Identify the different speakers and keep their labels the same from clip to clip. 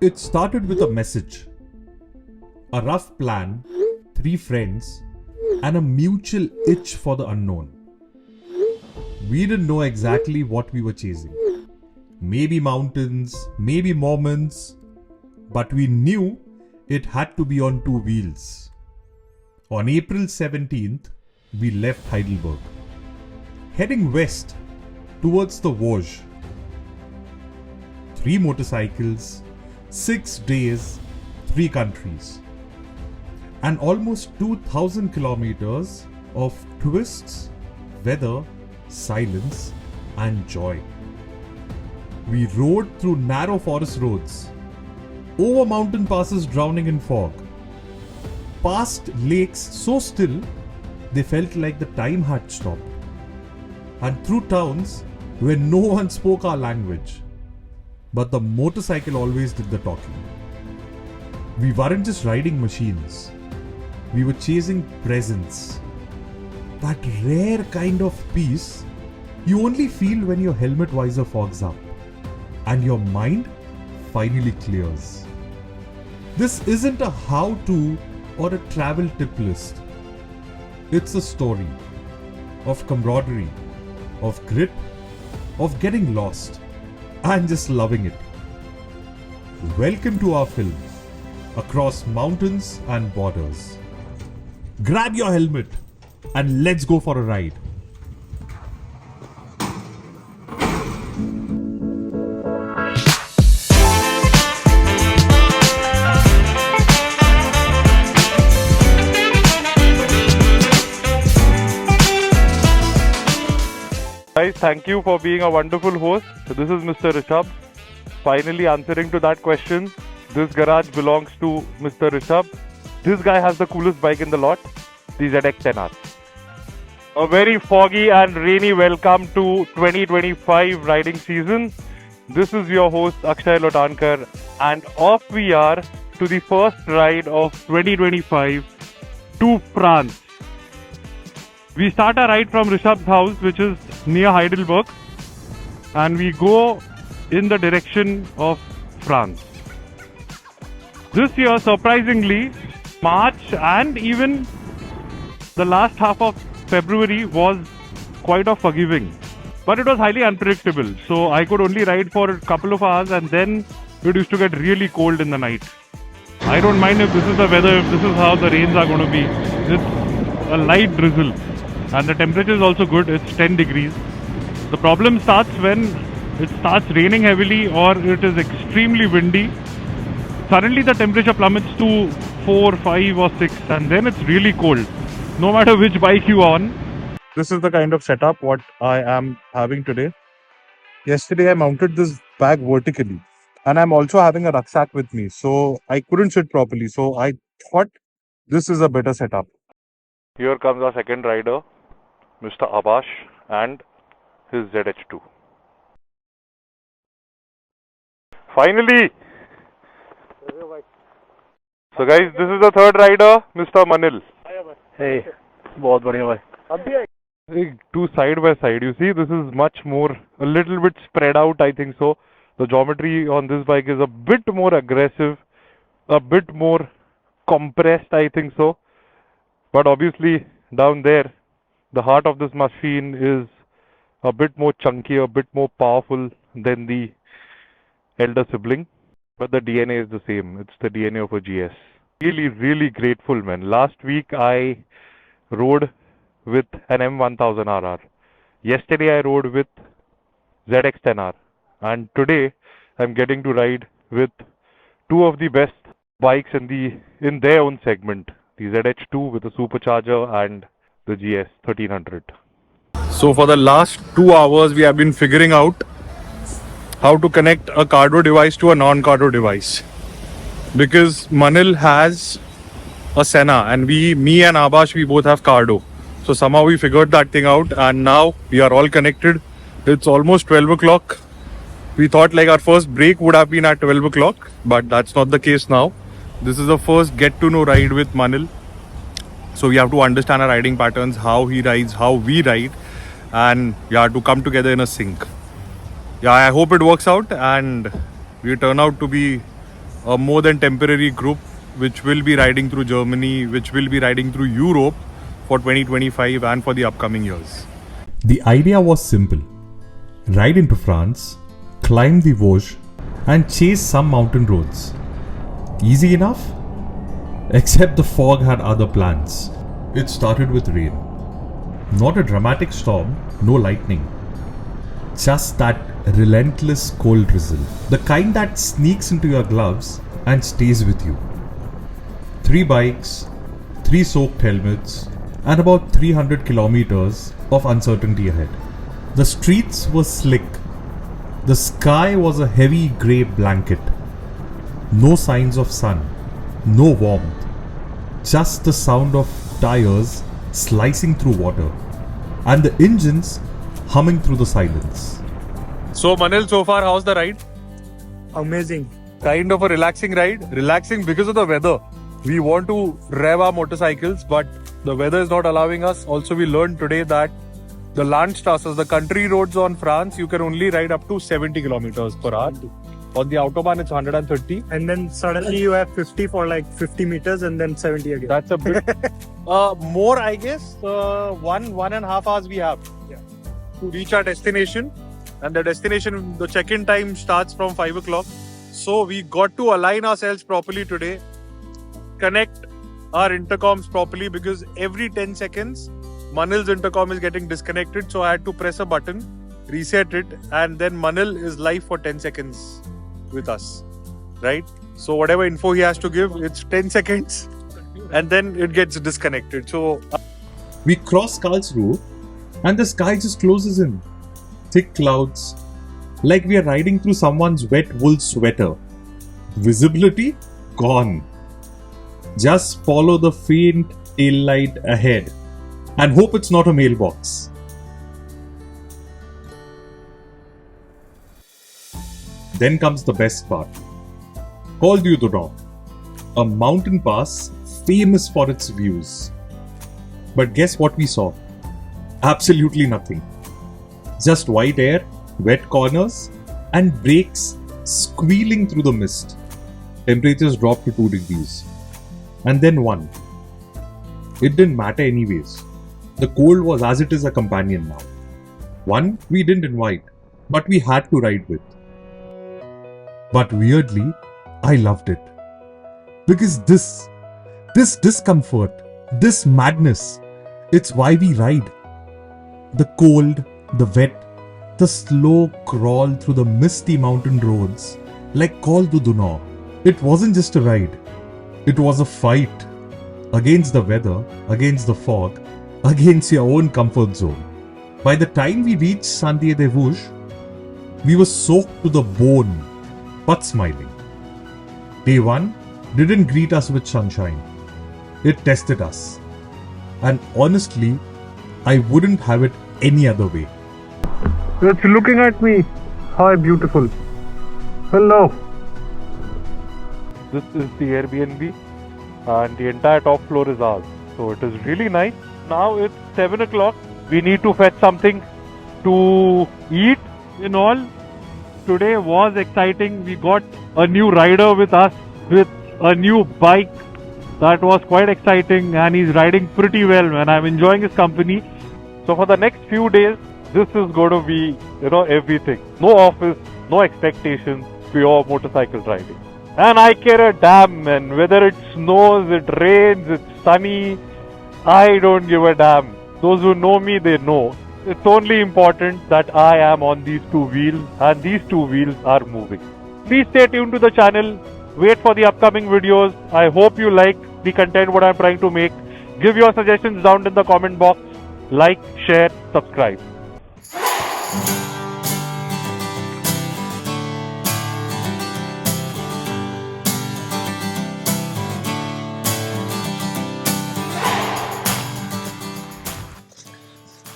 Speaker 1: It started with a message, a rough plan, 3 friends, and a mutual itch for the unknown. We didn't know exactly what we were chasing. Maybe mountains, maybe moments, but we knew it had to be on 2 wheels. On April 17th, we left Heidelberg, heading west towards the Vosges. 3 motorcycles, 6 days, 3 countries, and almost 2,000 kilometers of twists, weather, silence, and joy. We rode through narrow forest roads, over mountain passes drowning in fog, past lakes so still they felt like the time had stopped, and through towns where no one spoke our language. But the motorcycle always did the talking. We weren't just riding machines. We were chasing presence. That rare kind of peace you only feel when your helmet visor fogs up and your mind finally clears. This isn't a how-to or a travel tip list. It's a story of camaraderie, of grit, of getting lost, and just loving it. Welcome to our film, Across Mountains and Borders. Grab your helmet and let's go for a ride.
Speaker 2: Guys, thank you for being a wonderful host. This is Mr. Rishabh. Finally answering to that question. This garage belongs to Mr. Rishabh. This guy has the coolest bike in the lot, the ZX10R. A very foggy and rainy welcome to 2025 riding season. This is your host Akshay Lotankar, and off we are to the first ride of 2025 to France. We start our ride from Rishabh's house, which is near Heidelberg, and we go in the direction of France. This year, surprisingly, March and even the last half of February was quite forgiving, but it was highly unpredictable. So I could only ride for a couple of hours, and then it used to get really cold in the night. I don't mind if this is the weather, if this is how the rains are going to be. It's a light drizzle. And the temperature is also good, it's 10 degrees. The problem starts when it starts raining heavily or it is extremely windy. Suddenly the temperature plummets to 4, 5 or 6, and then it's really cold. No matter which bike you are on. This is the kind of setup what I am having today. Yesterday I mounted this bag vertically, and I'm also having a rucksack with me, so I couldn't sit properly. So I thought this is a better setup. Here comes our second rider, Mr. Abash and his ZH2. Finally! So guys, this is the third rider, Mr. Manil.
Speaker 3: Hey, बहुत बढ़िया भाई.
Speaker 2: Two side by side, you see, this is much more, a little bit spread out, I think so. The geometry on this bike is a bit more aggressive, a bit more compressed, I think so. But obviously, down there, the heart of this machine is a bit more chunky, a bit more powerful than the elder sibling. But the DNA is the same. It's the DNA of a GS. Really, really grateful, man. Last week, I rode with an M1000RR. Yesterday, I rode with ZX10R. And today, I'm getting to ride with two of the best bikes in their own segment. The ZH2 with a supercharger and the GS 1300. So for the last 2 hours we have been figuring out how to connect a cardo device to a non-cardo device, because Manil has a Senna and me and Abash, we both have cardo. So somehow we figured that thing out, and now we are all connected. It's almost 12 o'clock. We thought like our first break would have been at 12 o'clock, but that's not the case now. This is the first get to know ride with Manil. So we have to understand our riding patterns, how he rides, how we ride, and to come together in a sync. I hope it works out and we turn out to be
Speaker 4: a more than temporary group which will be riding through Germany, which will be riding through Europe for 2025 and for the upcoming years.
Speaker 1: The idea was simple. Ride into France, climb the Vosges and chase some mountain roads. Easy enough? Except the fog had other plans. It started with rain. Not a dramatic storm, no lightning. Just that relentless cold drizzle. The kind that sneaks into your gloves and stays with you. 3 bikes, 3 soaked helmets, and about 300 kilometers of uncertainty ahead. The streets were slick. The sky was a heavy grey blanket. No signs of sun, no warmth. Just the sound of tires slicing through water and the engines humming through the silence.
Speaker 4: So Manil, so far how's the ride?
Speaker 3: Amazing.
Speaker 4: Kind of a relaxing ride. Relaxing because of the weather. We want to rev our motorcycles, but the weather is not allowing us. Also, we learned today that the Landstrasses, the country roads on France, you can only ride up to 70 kilometers per hour. On the Autobahn, it's 130.
Speaker 3: And then suddenly you have 50 for like 50 meters and then 70 again.
Speaker 4: That's a bit more, I guess. 1.5 hours we have to reach our destination. And the destination, the check-in time starts from 5 o'clock. So we got to align ourselves properly today. Connect our intercoms properly because every 10 seconds, Manil's intercom is getting disconnected. So I had to press a button, reset it, and then Manil is live for 10 seconds with us, right? So whatever info he has to give, it's 10 seconds and then it gets disconnected. So
Speaker 1: we cross Karlsruhe and the sky just closes in. Thick clouds, like we are riding through someone's wet wool sweater. Visibility? Gone. Just follow the faint tail light ahead and hope it's not a mailbox. Then comes the best part. Col du Dodon, a mountain pass famous for its views. But guess what we saw? Absolutely nothing. Just white air, wet corners, and brakes squealing through the mist. Temperatures dropped to 2 degrees. And then 1. It didn't matter anyways. The cold was as it is a companion now. 1 we didn't invite, but we had to ride with. But weirdly, I loved it. Because this discomfort, this madness, it's why we ride. The cold, the wet, the slow crawl through the misty mountain roads like Col du Dodon. It wasn't just a ride. It was a fight against the weather, against the fog, against your own comfort zone. By the time we reached Saint-Dié-des-Vosges, we were soaked to the bone, but smiling. Day 1 didn't greet us with sunshine. It tested us. And honestly, I wouldn't have it any other way.
Speaker 3: It's looking at me. Hi, beautiful. Hello.
Speaker 2: This is the Airbnb and the entire top floor is ours. So it is really nice. Now it's 7 o'clock. We need to fetch something to eat. In all, today was exciting. We got a new rider with us with a new bike. That was quite exciting and he's riding pretty well and I'm enjoying his company. So for the next few days, this is going to be, everything. No office, no expectations, pure motorcycle riding. And I care a damn, man. Whether it snows, it rains, it's sunny, I don't give a damn. Those who know me, they know. It's only important that I am on these 2 wheels and these 2 wheels are moving. Please stay tuned to the channel. Wait for the upcoming videos. I hope you like the content what I'm trying to make. Give your suggestions down in the comment box. Like, share, subscribe.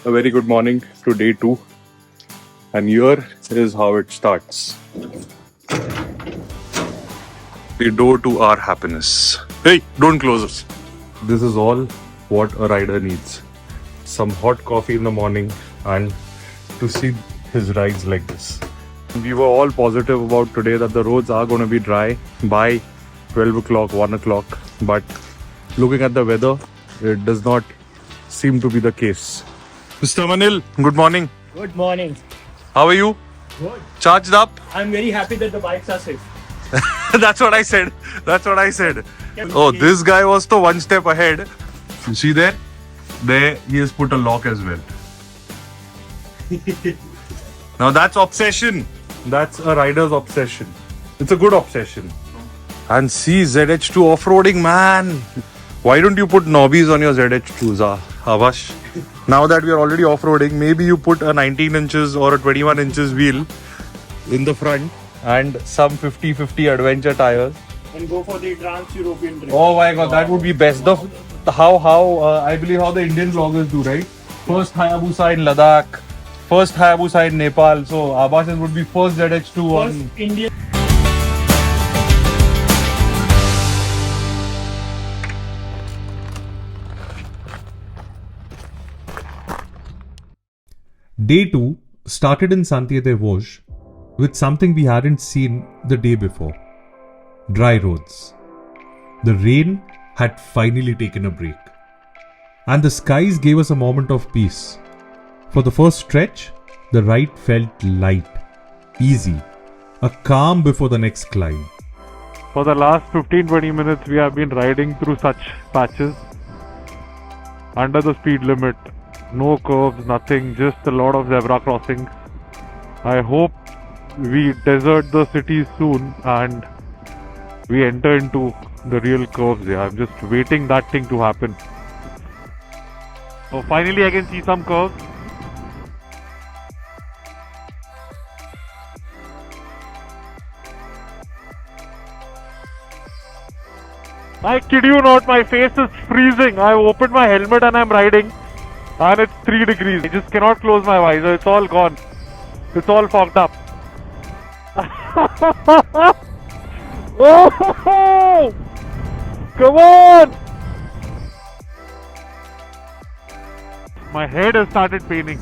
Speaker 4: A very good morning to day 2. And here is how it starts. The door to our happiness. Hey, don't close us. This is all what a rider needs. Some hot coffee in the morning and to see his rides like this.
Speaker 2: We were all positive about today that the roads are going to be dry by 12 o'clock, 1 o'clock. But looking at the weather, it does not seem to be the case. Mr. Manil, good morning.
Speaker 3: Good morning.
Speaker 2: How are you?
Speaker 3: Good.
Speaker 2: Charged up?
Speaker 3: I'm very happy that the bikes are safe.
Speaker 2: That's what I said. That's what I said. Oh, this guy was the one step ahead. You see there? There he has put a lock as well. Now that's obsession. That's a rider's obsession. It's a good obsession. And see ZH2 off-roading, man. Why don't you put knobbies on your ZH2s, Avash? Now that we are already off-roading, maybe you put a 19 inches or a 21 inches wheel in the front and some 50-50 adventure tires.
Speaker 3: And go for the trans-European trip.
Speaker 2: Oh my god, that would be best. I believe how the Indian vloggers do, right? First Hayabusa in Ladakh, first Hayabusa in Nepal. So Abash's would be first ZH2 on
Speaker 3: First Indian.
Speaker 1: Day 2 started in Vosges with something we hadn't seen the day before. Dry roads. The rain had finally taken a break. And the skies gave us a moment of peace. For the first stretch, the ride felt light, easy, a calm before the next climb.
Speaker 2: For the last 15-20 minutes, we have been riding through such patches. Under the speed limit, no curves, nothing, just a lot of zebra crossings. I hope we desert the city soon and we enter into the real curves. Yeah, I'm just waiting that thing to happen. So finally I can see some curves. I kid you not, my face is freezing. I opened my helmet and I'm riding and it's 3 degrees. I just cannot close my visor. It's all gone. It's all fogged up. Oh! Come on! My head has started paining.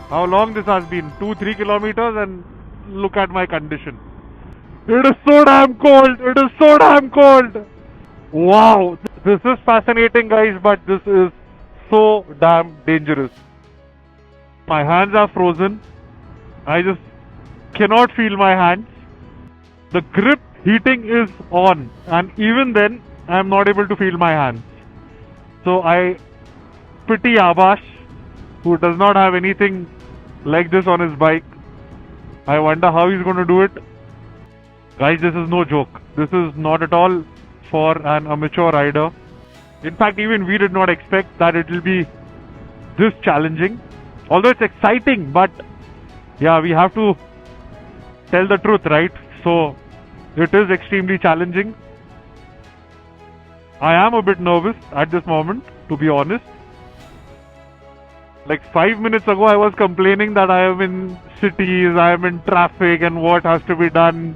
Speaker 2: How long this has been? 2-3 kilometers and look at my condition. It is so damn cold. It is so damn cold. Wow. This is fascinating, guys, but this is so damn dangerous. My hands are frozen. I just cannot feel my hands. The grip heating is on and even then I am not able to feel my hands. So I pity Abash, who does not have anything like this on his bike. I wonder how he's going to do it. Guys, this is no joke. This is not at all for an amateur rider. In fact, even we did not expect that it will be this challenging. Although it's exciting, but yeah, we have to tell the truth, right? So it is extremely challenging. I am a bit nervous at this moment, to be honest. Like 5 minutes ago, I was complaining that I am in cities, I am in traffic and what has to be done,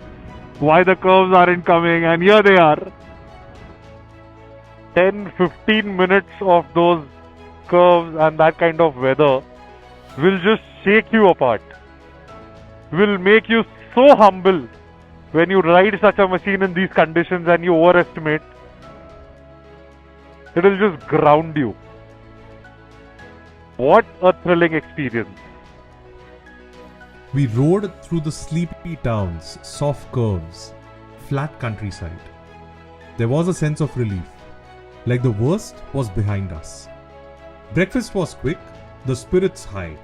Speaker 2: why the curves aren't coming, and here they are. 10-15 minutes of those curves and that kind of weather will just shake you apart. Will make you so humble when you ride such a machine in these conditions and you overestimate. It will just ground you. What a thrilling experience.
Speaker 1: We rode through the sleepy towns, soft curves, flat countryside. There was a sense of relief, like the worst was behind us. Breakfast was quick, the spirits high.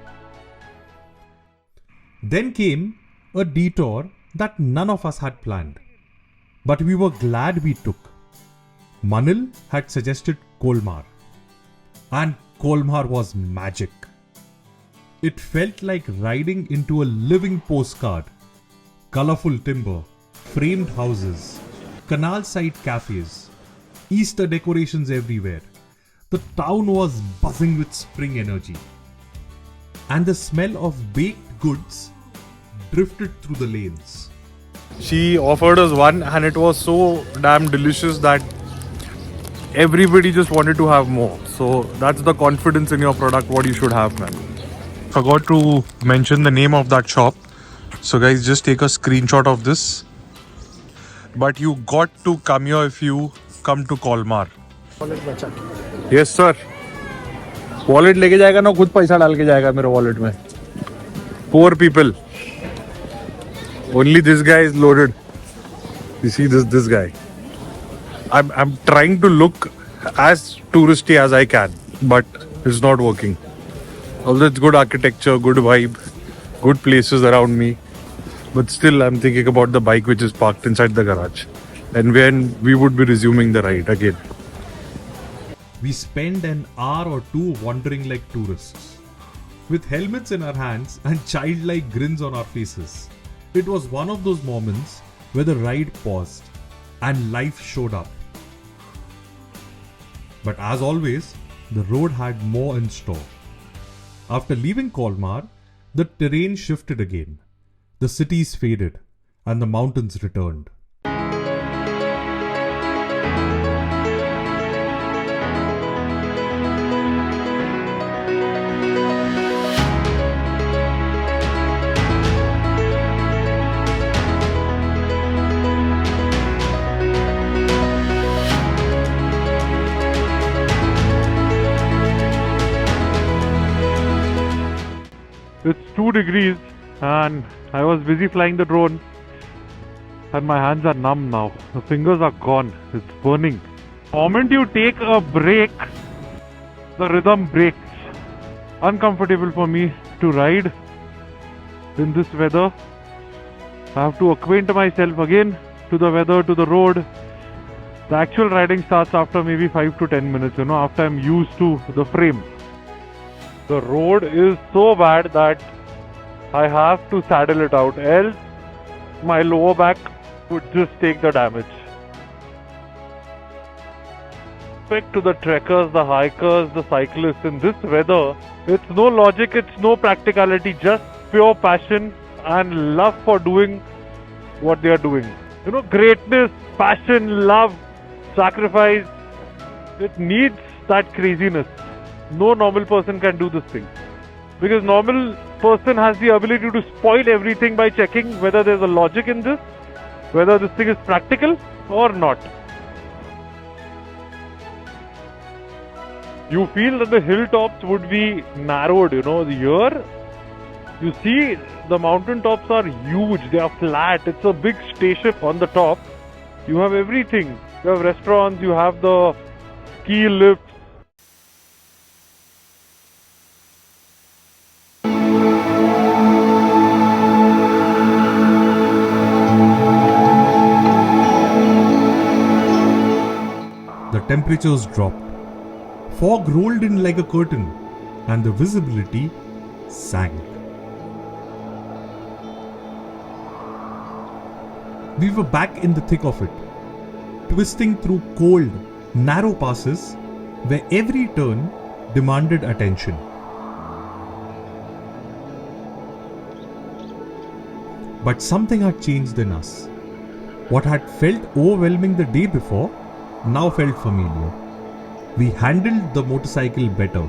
Speaker 1: Then came a detour that none of us had planned, but we were glad we took. Manil had suggested Colmar, and Colmar was magic. It felt like riding into a living postcard. Colorful timber, framed houses, canal-side cafes, Easter decorations everywhere. The town was buzzing with spring energy. And the smell of baked goods drifted through the lanes.
Speaker 4: She offered us one and it was so damn delicious that everybody just wanted to have more. So that's the confidence in your product, what you should have, man. Forgot to mention the name of that shop. So guys, just take a screenshot of this. But you got to come here if you come to Colmar. Yes sir. Wallet लेके जाएगा ना, खुद पैसा डाल के जाएगा मेरे wallet में. Poor people. Only this guy is loaded. You see this guy. I'm trying to look as touristy as I can, but it's not working. Although it's good architecture, good vibe, good places around me, but still I'm thinking about the bike which is parked inside the garage, and when we would be resuming the ride again.
Speaker 1: We spend an hour or two wandering like tourists, with helmets in our hands and childlike grins on our faces. It was one of those moments where the ride paused and life showed up. But as always, the road had more in store. After leaving Colmar, the terrain shifted again. The cities faded and the mountains returned.
Speaker 2: It's 2 degrees and I was busy flying the drone and my hands are numb now. The fingers are gone. It's burning. The moment you take a break, the rhythm breaks. Uncomfortable for me to ride in this weather. I have to acquaint myself again to the weather, to the road. The actual riding starts after maybe 5 to 10 minutes, after I'm used to the frame. The road is so bad that I have to saddle it out, else my lower back would just take the damage. Respect to the trekkers, the hikers, the cyclists. In this weather, it's no logic, it's no practicality, just pure passion and love for doing what they are doing. Greatness, passion, love, sacrifice, it needs that craziness. No normal person can do this thing, because normal person has the ability to spoil everything by checking whether there's a logic in this, whether this thing is practical or not. You feel that the hilltops would be narrowed, here you see the mountain tops are huge, they are flat, it's a big station on the top. You have everything, you have restaurants, you have the ski lifts.
Speaker 1: The temperatures dropped. Fog rolled in like a curtain and the visibility sank. We were back in the thick of it, twisting through cold, narrow passes where every turn demanded attention. But something had changed in us. What had felt overwhelming the day before now felt familiar. We handled the motorcycle better.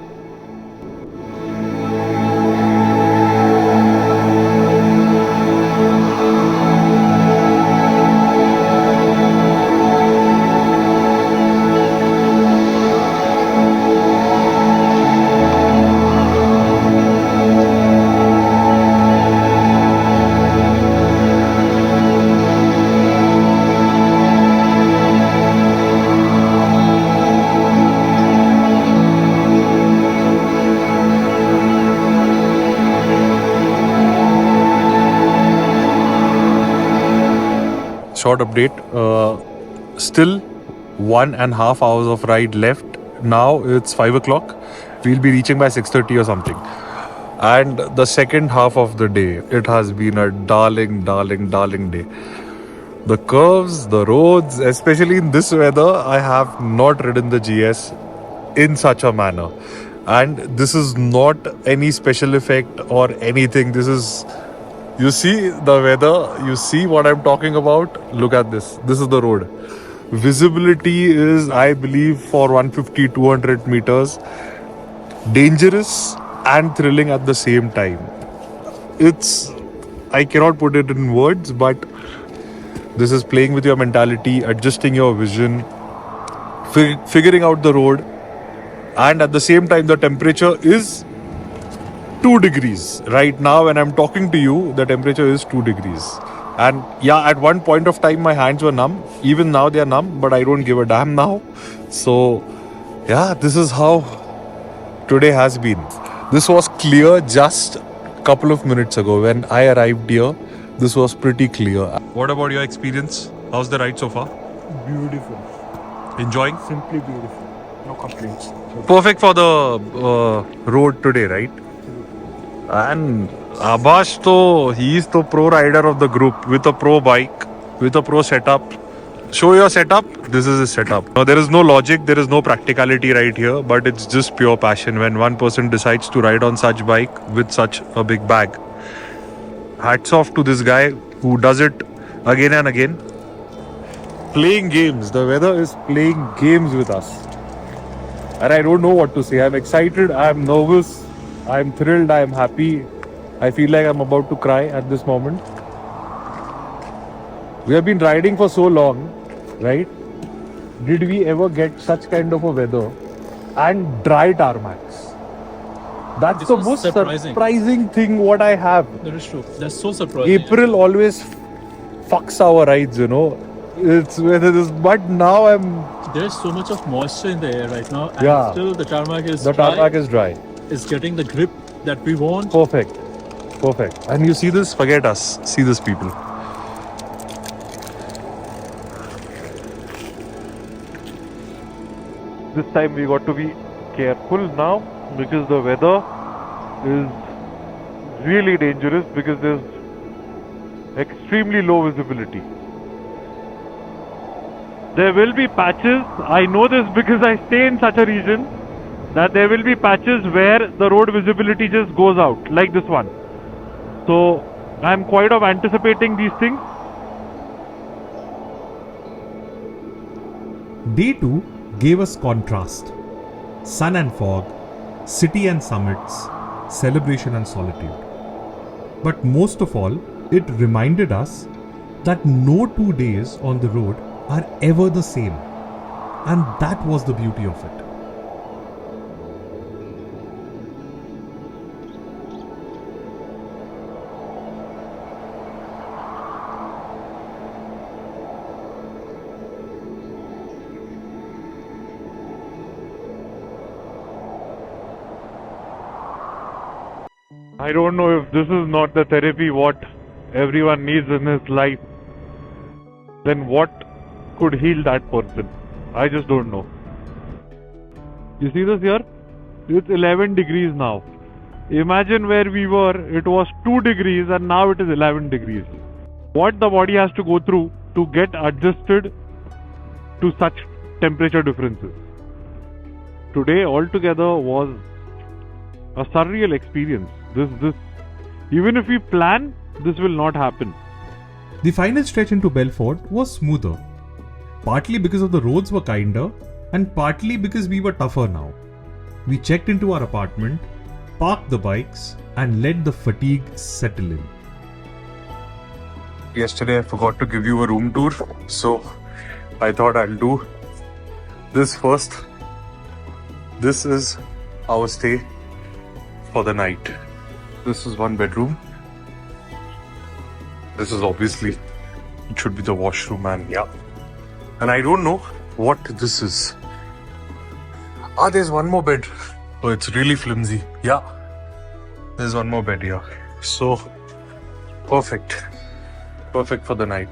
Speaker 4: Short update, still 1.5 hours of ride left. Now it's 5 o'clock. We'll be reaching by 6:30 or something. And the second half of the day, it has been a darling day. The curves, the roads, especially in this weather, I have not ridden the GS in such a manner. And this is not any special effect or anything. This is, you see the weather, you see what I'm talking about. Look at this. This is the road. Visibility is, I believe, for 150-200 meters, dangerous and thrilling at the same time. I cannot put it in words, but this is playing with your mentality, adjusting your vision, figuring out the road, and at the same time the temperature is 2 degrees. Right now when I'm talking to you, the temperature is 2 degrees. And yeah, at one point of time my hands were numb. Even now they are numb, but I don't give a damn now. So yeah, this is how today has been. This was clear just a couple of minutes ago when I arrived here. This was pretty clear. What about your experience? How's the ride so far?
Speaker 3: Beautiful.
Speaker 4: Enjoying?
Speaker 3: Simply beautiful. No complaints.
Speaker 4: Perfect for the road today, right? And Abbas, he is the pro rider of the group with a pro bike, with a pro setup. Show your setup. This is his setup. Now, there is no logic, there is no practicality right here, but it's just pure passion when one person decides to ride on such bike with such a big bag. Hats off to this guy who does it again and again. Playing games. The weather is playing games with us. And I don't know what to say. I'm excited, I'm nervous, I'm thrilled, I'm happy. I feel like I'm about to cry at this moment. We have been riding for so long, right? Did we ever get such kind of a weather and dry tarmacs? That's
Speaker 5: This
Speaker 4: the
Speaker 5: was
Speaker 4: most
Speaker 5: surprising.
Speaker 4: surprising thing what I have.
Speaker 5: That is true. That's so surprising.
Speaker 4: April always fucks our rides, you know. It's whether this, but now
Speaker 5: There's so much of moisture in the air right now, and
Speaker 4: Yeah.
Speaker 5: still the tarmac is
Speaker 4: the tarmac is dry.
Speaker 5: is getting the grip that we want.
Speaker 4: Perfect. Perfect. And you see this? Forget us. See this, people.
Speaker 2: This time we got to be careful now because the weather is really dangerous because there's extremely low visibility. There will be patches, I know this because I stay in such a region, that there will be patches where the road visibility just goes out, like this one. So I'm quite of anticipating these things.
Speaker 1: Day 2 gave us contrast, sun and fog, city and summits, celebration and solitude. But most of all, it reminded us that no 2 days on the road are ever the same, and that was the beauty of it.
Speaker 2: I don't know if this is not the therapy what everyone needs in his life. Then what could heal that person? I just don't know. You see this here? It's 11 degrees now. Imagine where we were, it was 2 degrees and now it is 11 degrees. What the body has to go through to get adjusted to such temperature differences. Today altogether was a surreal experience. This even if we plan, this will not happen.
Speaker 1: The final stretch into Belfort was smoother, partly because of the roads were kinder and partly because we were tougher now. We checked into our apartment, parked the bikes and let the fatigue settle in.
Speaker 4: Yesterday I forgot to give you a room tour, so I thought I'll do this first. This is our stay for the night. This is one bedroom. This is obviously, it should be the washroom, and yeah. And I don't know what this is. Ah, there's one more bed. Oh, it's really flimsy. Yeah. There's one more bed here. So, perfect. Perfect for the night.